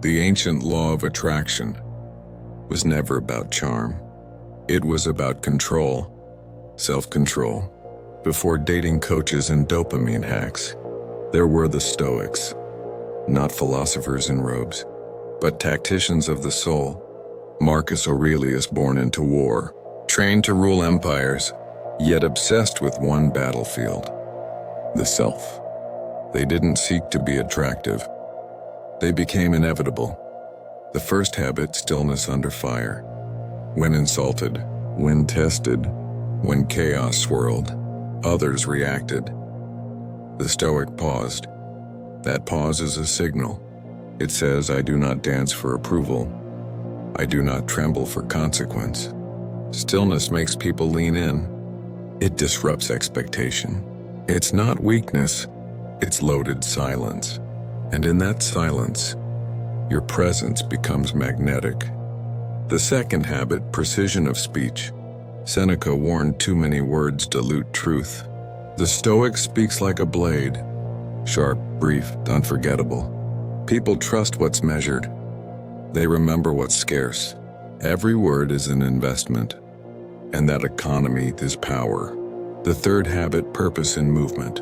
The ancient law of attraction was never about charm. It was about control, self-control. Before dating coaches and dopamine hacks, there were the Stoics, not philosophers in robes, but tacticians of the soul. Marcus Aurelius, born into war, trained to rule empires, yet obsessed with one battlefield, the self. They didn't seek to be attractive. They became inevitable. The first habit, stillness under fire. When insulted, when tested, when chaos swirled, others reacted. The Stoic paused. That pause is a signal. It says, I do not dance for approval. I do not tremble for consequence. Stillness makes people lean in. It disrupts expectation. It's not weakness, it's loaded silence. And in that silence, your presence becomes magnetic. The second habit, precision of speech. Seneca warned too many words dilute truth. The Stoic speaks like a blade, sharp, brief, unforgettable. People trust what's measured. They remember what's scarce. Every word is an investment, and that economy is power. The third habit, purpose in movement.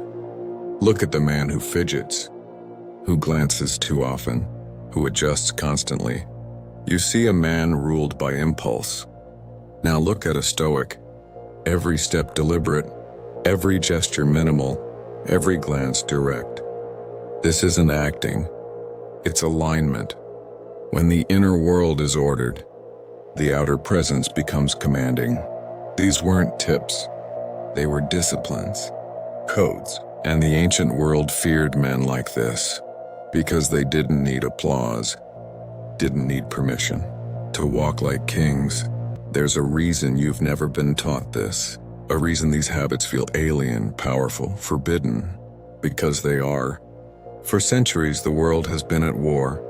Look at the man who fidgets, who glances too often, who adjusts constantly. You see a man ruled by impulse. Now look at a Stoic. Every step deliberate, every gesture minimal, every glance direct. This isn't acting, it's alignment. When the inner world is ordered, the outer presence becomes commanding. These weren't tips, they were disciplines, codes. And the ancient world feared men like this because they didn't need applause, didn't need permission to walk like kings. There's a reason you've never been taught this, a reason these habits feel alien, powerful, forbidden, because they are. For centuries, the world has been at war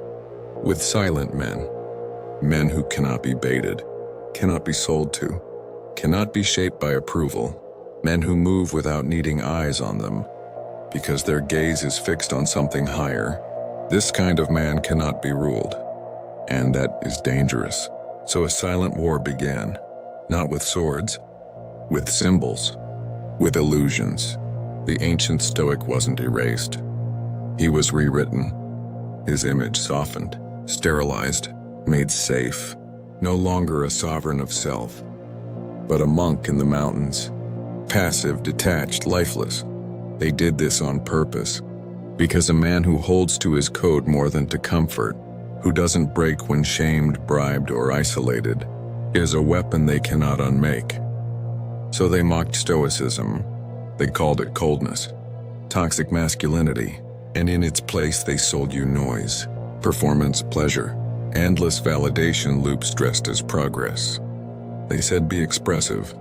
with silent men, men who cannot be baited, cannot be sold to, cannot be shaped by approval, men who move without needing eyes on them, because their gaze is fixed on something higher. This kind of man cannot be ruled, and that is dangerous. So a silent war began, not with swords, with symbols, with illusions. The ancient Stoic wasn't erased. He was rewritten, his image softened, sterilized, made safe, no longer a sovereign of self, but a monk in the mountains, passive, detached, lifeless. They did this on purpose, because a man who holds to his code more than to comfort, who doesn't break when shamed, bribed, or isolated, is a weapon they cannot unmake. So they mocked Stoicism. They called it coldness, toxic masculinity, and in its place they sold you noise, performance, pleasure, endless validation loops dressed as progress. They said be expressive,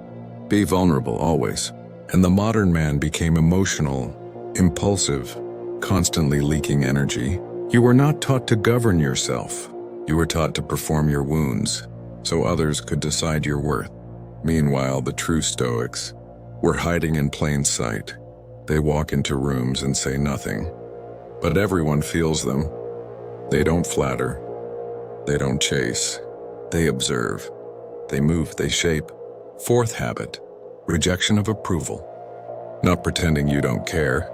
be vulnerable always. And the modern man became emotional, impulsive, constantly leaking energy. You were not taught to govern yourself. You were taught to perform your wounds, so others could decide your worth. Meanwhile, the true Stoics were hiding in plain sight. They walk into rooms and say nothing, but everyone feels them. They don't flatter. They don't chase. They observe. They move, they shape. Fourth habit, rejection of approval. Not pretending you don't care,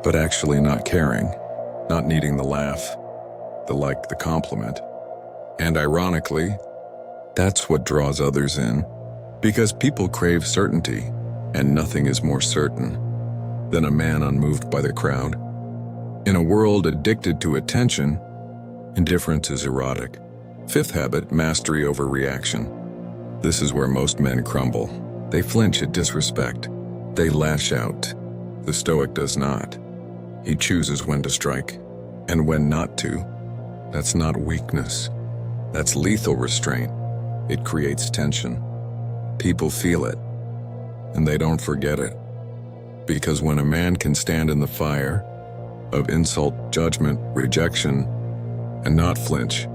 but actually not caring, not needing the laugh, the like, the compliment. And ironically, that's what draws others in, because people crave certainty, and nothing is more certain than a man unmoved by the crowd. In a world addicted to attention, indifference is erotic. Fifth habit, mastery over reaction. This is where most men crumble. They flinch at disrespect. They lash out. The Stoic does not. He chooses when to strike and when not to. That's not weakness. That's lethal restraint. It creates tension. People feel it, and they don't forget it. Because when a man can stand in the fire of insult, judgment, rejection, and not flinch,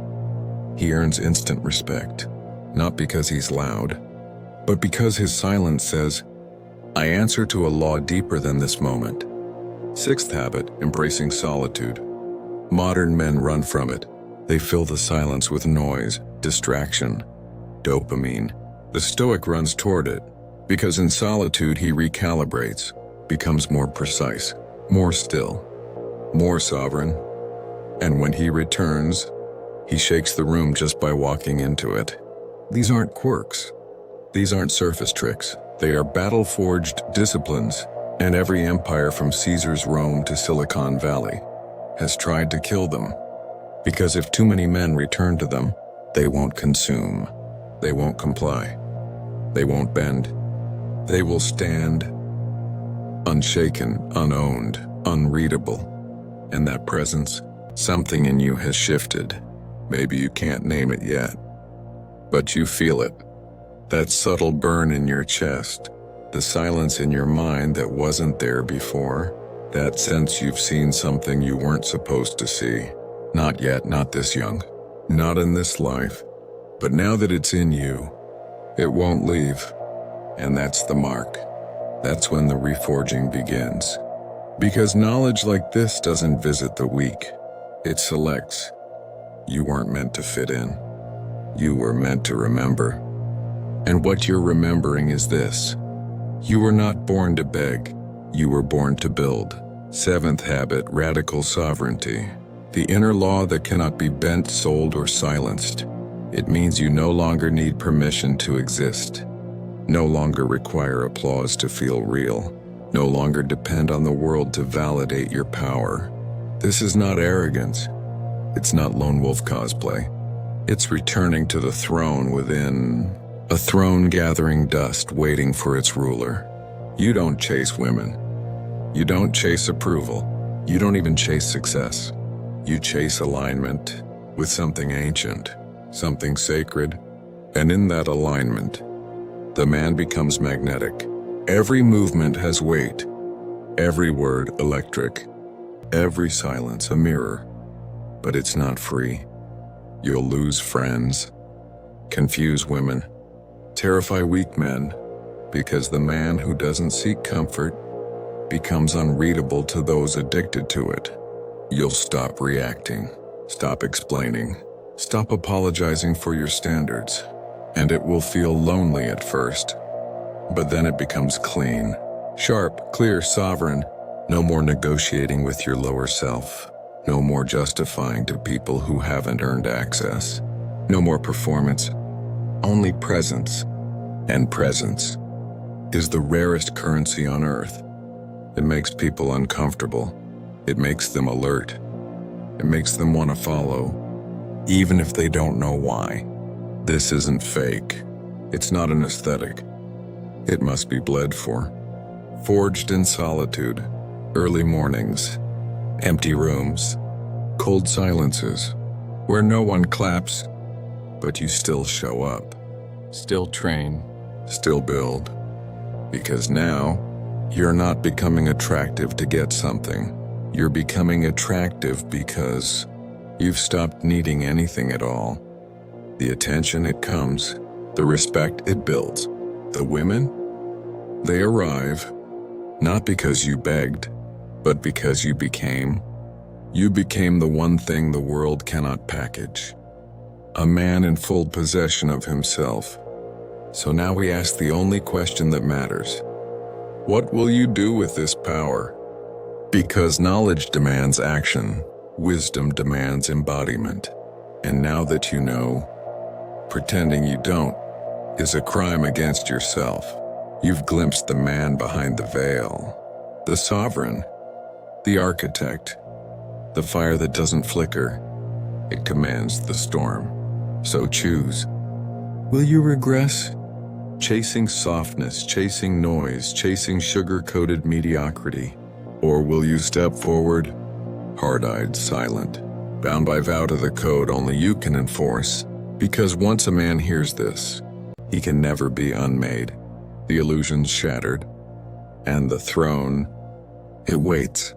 he earns instant respect. Not because he's loud, but because his silence says, I answer to a law deeper than this moment. Sixth habit, embracing solitude. Modern men run from it. They fill the silence with noise, distraction, dopamine. The Stoic runs toward it, because in solitude he recalibrates, becomes more precise, more still, more sovereign. And when he returns, he shakes the room just by walking into it. These aren't quirks. These aren't surface tricks. They are battle-forged disciplines, and every empire from Caesar's Rome to Silicon Valley has tried to kill them. Because if too many men return to them, they won't consume. They won't comply. They won't bend. They will stand unshaken, unowned, unreadable. And that presence, something in you has shifted. Maybe you can't name it yet, but you feel it. That subtle burn in your chest, the silence in your mind that wasn't there before, that sense you've seen something you weren't supposed to see. Not yet, not this young, not in this life, but now that it's in you, it won't leave. And that's the mark. That's when the reforging begins. Because knowledge like this doesn't visit the weak. It selects. You weren't meant to fit in. You were meant to remember. And what you're remembering is this. You were not born to beg. You were born to build. Seventh habit, radical sovereignty. The inner law that cannot be bent, sold, or silenced. It means you no longer need permission to exist. No longer require applause to feel real. No longer depend on the world to validate your power. This is not arrogance. It's not lone wolf cosplay. It's returning to the throne within, a throne gathering dust waiting for its ruler. You don't chase women. You don't chase approval. You don't even chase success. You chase alignment with something ancient, something sacred, and in that alignment, the man becomes magnetic. Every movement has weight, every word electric, every silence a mirror, but it's not free. You'll lose friends, confuse women, terrify weak men, because the man who doesn't seek comfort becomes unreadable to those addicted to it. You'll stop reacting, stop explaining, stop apologizing for your standards, and it will feel lonely at first. But then it becomes clean, sharp, clear, sovereign. No more negotiating with your lower self. No more justifying to people who haven't earned access. No more performance, only presence. And presence is the rarest currency on earth. It makes people uncomfortable. It makes them alert. It makes them want to follow, even if they don't know why. This isn't fake. It's not an aesthetic. It must be bled for. Forged in solitude, early mornings, empty rooms, cold silences, where no one claps, but you still show up, still train, still build. Because now, you're not becoming attractive to get something. You're becoming attractive because you've stopped needing anything at all. The attention, it comes. The respect, it builds. The women, they arrive, not because you begged, but because you became. You became the one thing the world cannot package. A man in full possession of himself. So now we ask the only question that matters. What will you do with this power? Because knowledge demands action, wisdom demands embodiment. And now that you know, pretending you don't is a crime against yourself. You've glimpsed the man behind the veil, the sovereign, the architect, the fire that doesn't flicker. It commands the storm. So choose. Will you regress? Chasing softness, chasing noise, chasing sugar-coated mediocrity? Or will you step forward, hard-eyed, silent, bound by vow to the code only you can enforce? Because once a man hears this, he can never be unmade. The illusion's shattered, and the throne, it waits.